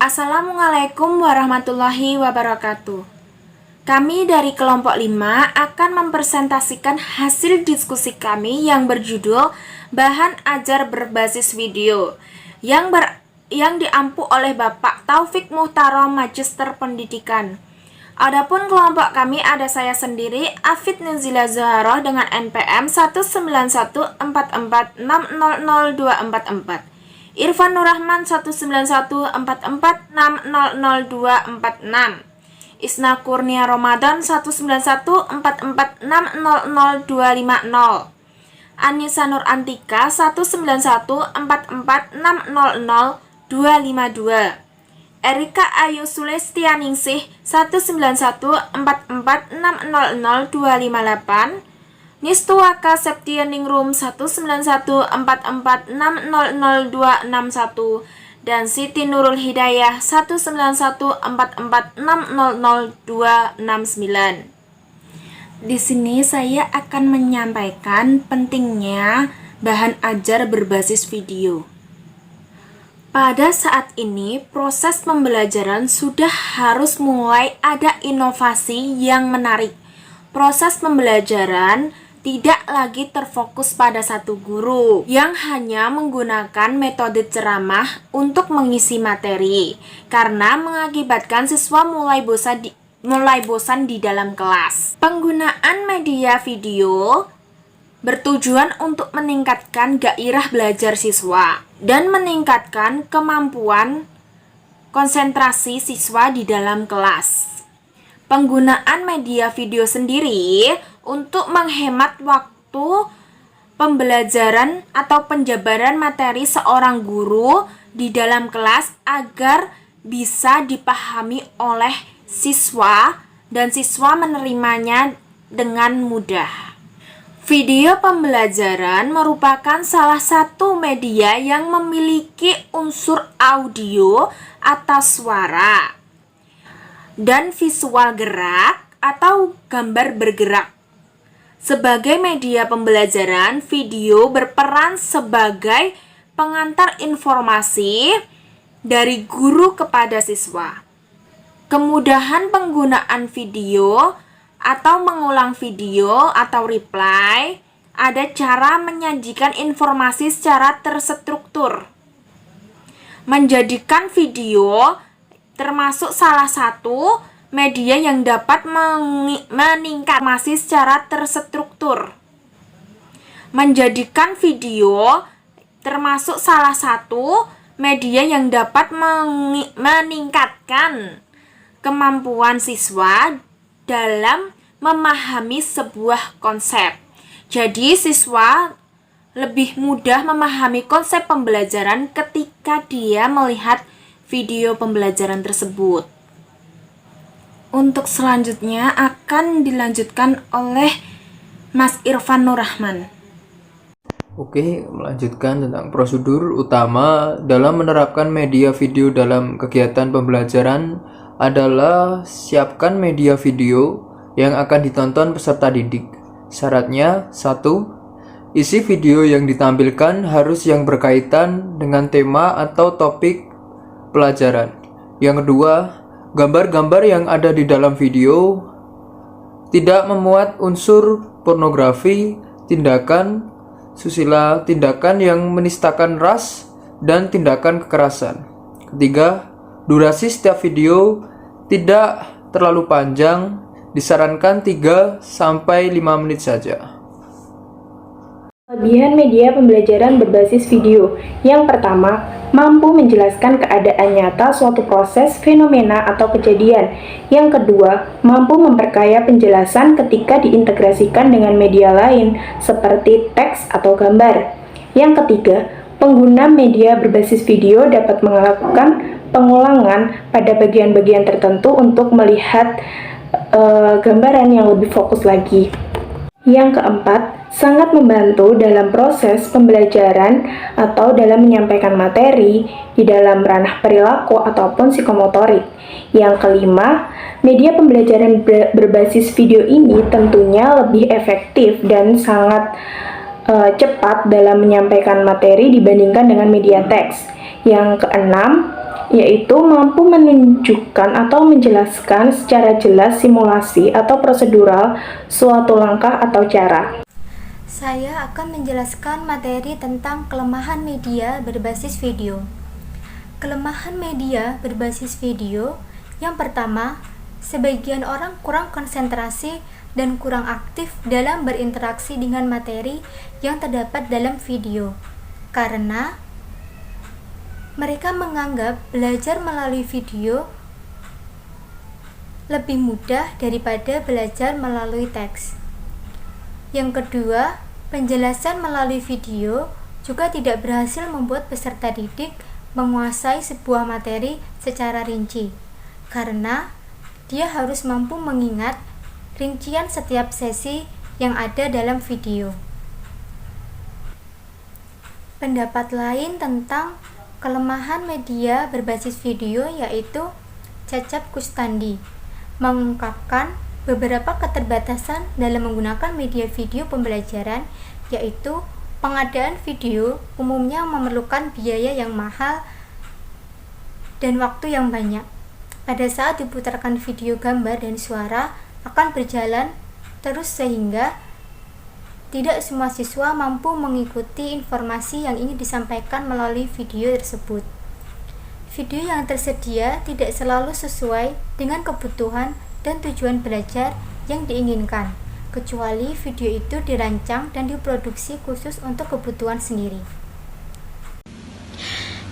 Assalamualaikum warahmatullahi wabarakatuh. Kami dari kelompok 5 akan mempresentasikan hasil diskusi kami yang berjudul Bahan Ajar Berbasis Video yang diampu oleh Bapak Taufik Muhtarom, Magister Pendidikan. Adapun kelompok kami ada saya sendiri, Afid Nuzila Zuharoh dengan NPM 19144600244. Irfan Nurrahman 19144600246. Isna Kurnia Ramadan 19144600250. Anissa Nur Antika 19144600252. Erika Ayu Sulestianingsih 19144600258. Nistuwaka Septianingrum 19144600261 dan Siti Nurul Hidayah 19144600269. Di sini saya akan menyampaikan pentingnya bahan ajar berbasis video. Pada saat ini, proses pembelajaran sudah harus mulai ada inovasi yang menarik. Proses pembelajaran tidak lagi terfokus pada satu guru yang hanya menggunakan metode ceramah untuk mengisi materi, karena mengakibatkan siswa mulai bosan di dalam kelas. Penggunaan media video bertujuan untuk meningkatkan gairah belajar siswa dan meningkatkan kemampuan konsentrasi siswa di dalam kelas. Penggunaan media video sendiri untuk menghemat waktu pembelajaran atau penjabaran materi seorang guru di dalam kelas agar bisa dipahami oleh siswa dan siswa menerimanya dengan mudah. Video pembelajaran merupakan salah satu media yang memiliki unsur audio atau suara dan visual gerak atau gambar bergerak. Sebagai media pembelajaran, video berperan sebagai pengantar informasi dari guru kepada siswa. Kemudahan penggunaan video atau mengulang video atau replay, ada cara menyajikan informasi secara terstruktur. Menjadikan video termasuk salah satu media yang dapat meningkatkan informasi secara terstruktur. Menjadikan video termasuk salah satu media yang dapat meningkatkan kemampuan siswa dalam memahami sebuah konsep. Jadi siswa lebih mudah memahami konsep pembelajaran ketika dia melihat video pembelajaran tersebut. Untuk selanjutnya akan dilanjutkan oleh Mas Irfan Nurrahman. Oke, melanjutkan tentang prosedur utama dalam menerapkan media video dalam kegiatan pembelajaran adalah siapkan media video yang akan ditonton peserta didik. Syaratnya, 1. Isi video yang ditampilkan harus yang berkaitan dengan tema atau topik pelajaran. Yang kedua, gambar-gambar yang ada di dalam video tidak memuat unsur pornografi, tindakan susila, tindakan yang menistakan ras, dan tindakan kekerasan. Ketiga, durasi setiap video tidak terlalu panjang, disarankan 3-5 menit saja. Kelebihan media pembelajaran berbasis video. Yang pertama, mampu menjelaskan keadaan nyata suatu proses, fenomena, atau kejadian. Yang kedua, mampu memperkaya penjelasan ketika diintegrasikan dengan media lain, seperti teks atau gambar. Yang ketiga, pengguna media berbasis video dapat melakukan pengulangan pada bagian-bagian tertentu untuk melihat gambaran yang lebih fokus lagi. Yang keempat, sangat membantu dalam proses pembelajaran atau dalam menyampaikan materi di dalam ranah perilaku ataupun psikomotorik. Yang kelima, media pembelajaran berbasis video ini tentunya lebih efektif dan sangat cepat dalam menyampaikan materi dibandingkan dengan media teks. Yang keenam, yaitu mampu menunjukkan atau menjelaskan secara jelas simulasi atau prosedural suatu langkah atau cara. Saya akan menjelaskan materi tentang kelemahan media berbasis video. Kelemahan media berbasis video yang pertama, sebagian orang kurang konsentrasi dan kurang aktif dalam berinteraksi dengan materi yang terdapat dalam video, karena mereka menganggap belajar melalui video lebih mudah daripada belajar melalui teks. Yang kedua, penjelasan melalui video juga tidak berhasil membuat peserta didik menguasai sebuah materi secara rinci, karena dia harus mampu mengingat rincian setiap sesi yang ada dalam video. Pendapat lain tentang kelemahan media berbasis video yaitu Cecep Kustandi mengungkapkan beberapa keterbatasan dalam menggunakan media video pembelajaran, yaitu pengadaan video umumnya memerlukan biaya yang mahal dan waktu yang banyak. Pada saat diputarkan video, gambar, dan suara akan berjalan terus sehingga tidak semua siswa mampu mengikuti informasi yang ingin disampaikan melalui video tersebut. Video yang tersedia tidak selalu sesuai dengan kebutuhan dan tujuan belajar yang diinginkan, kecuali video itu dirancang dan diproduksi khusus untuk kebutuhan sendiri.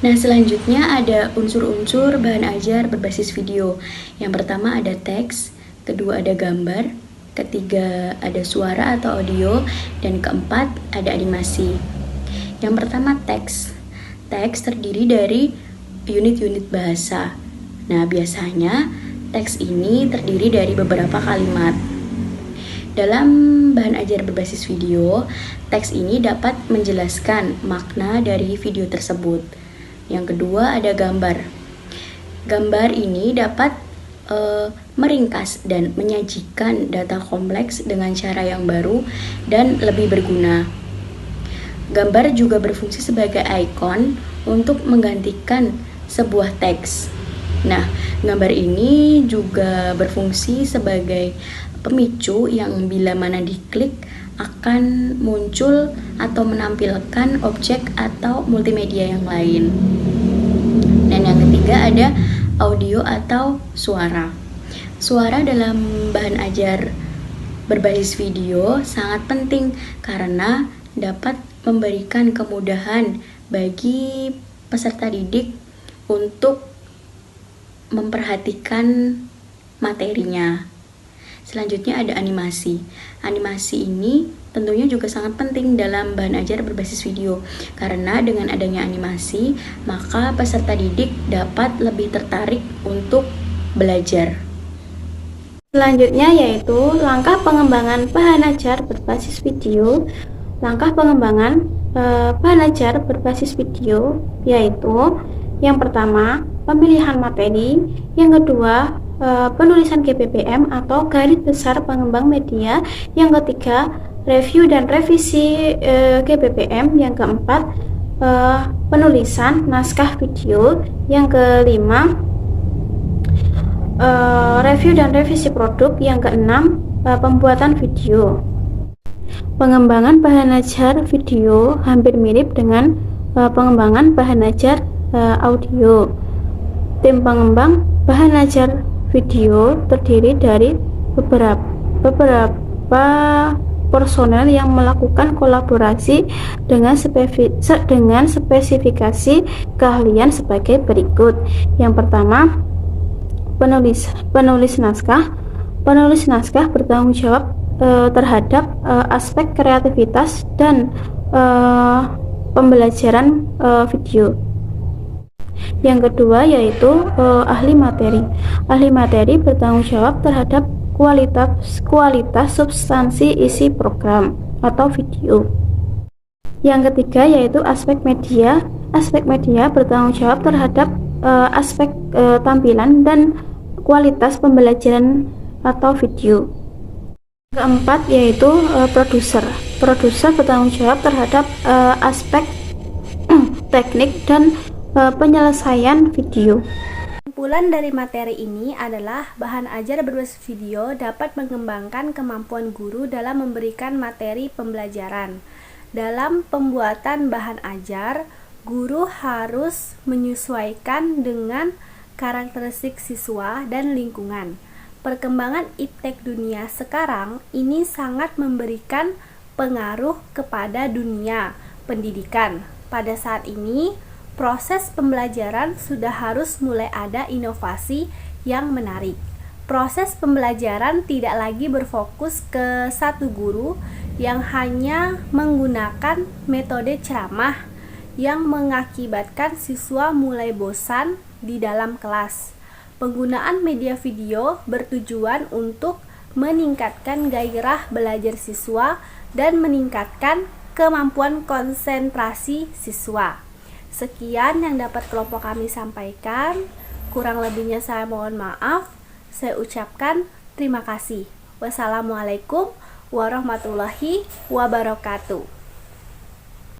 Nah, selanjutnya ada unsur-unsur bahan ajar berbasis video. Yang pertama ada teks, kedua ada gambar, ketiga ada suara atau audio, dan keempat ada animasi. Yang pertama teks. Teks terdiri dari unit-unit bahasa. Nah, biasanya teks ini terdiri dari beberapa kalimat. Dalam bahan ajar berbasis video, teks ini dapat menjelaskan makna dari video tersebut. Yang kedua ada gambar. Gambar ini dapat meringkas dan menyajikan data kompleks dengan cara yang baru dan lebih berguna. Gambar juga berfungsi sebagai ikon untuk menggantikan sebuah teks. Nah, gambar ini juga berfungsi sebagai pemicu yang bila mana diklik akan muncul atau menampilkan objek atau multimedia yang lain. Dan yang ketiga ada audio atau suara. Suara dalam bahan ajar berbasis video sangat penting karena dapat memberikan kemudahan bagi peserta didik untuk memperhatikan materinya. Selanjutnya ada animasi. Animasi ini tentunya juga sangat penting dalam bahan ajar berbasis video karena dengan adanya animasi, maka peserta didik dapat lebih tertarik untuk belajar. Selanjutnya yaitu langkah pengembangan bahan ajar berbasis video. Langkah pengembangan bahan ajar berbasis video yaitu yang pertama, pemilihan materi, yang kedua, penulisan GBBM atau garis besar pengembang media, yang ketiga, review dan revisi GBBM, yang keempat, penulisan naskah video, yang kelima, review dan revisi produk, yang keenam, pembuatan video. Pengembangan bahan ajar video hampir mirip dengan pengembangan bahan ajar audio. Tim pengembang bahan ajar video terdiri dari beberapa personel yang melakukan kolaborasi dengan spesifikasi keahlian sebagai berikut. Yang pertama, penulis naskah. Penulis naskah bertanggung jawab terhadap aspek kreativitas dan pembelajaran video. Yang kedua yaitu ahli materi. Ahli materi bertanggung jawab terhadap kualitas substansi isi program atau video. Yang ketiga yaitu aspek media. Aspek media bertanggung jawab terhadap aspek tampilan dan kualitas pembelajaran atau video. Keempat yaitu produser. Produser bertanggung jawab terhadap aspek teknik dan penyelesaian video. Kesimpulan dari materi ini adalah bahan ajar berbasis video dapat mengembangkan kemampuan guru dalam memberikan materi pembelajaran. Dalam pembuatan bahan ajar, guru harus menyesuaikan dengan karakteristik siswa dan lingkungan. Perkembangan iptek dunia sekarang ini sangat memberikan pengaruh kepada dunia pendidikan. Pada saat ini, proses pembelajaran sudah harus mulai ada inovasi yang menarik. Proses pembelajaran tidak lagi berfokus ke satu guru yang hanya menggunakan metode ceramah yang mengakibatkan siswa mulai bosan di dalam kelas. Penggunaan media video bertujuan untuk meningkatkan gairah belajar siswa dan meningkatkan kemampuan konsentrasi siswa. Sekian yang dapat kelompok kami sampaikan. Kurang lebihnya saya mohon maaf. Saya ucapkan terima kasih. Wassalamualaikum warahmatullahi wabarakatuh.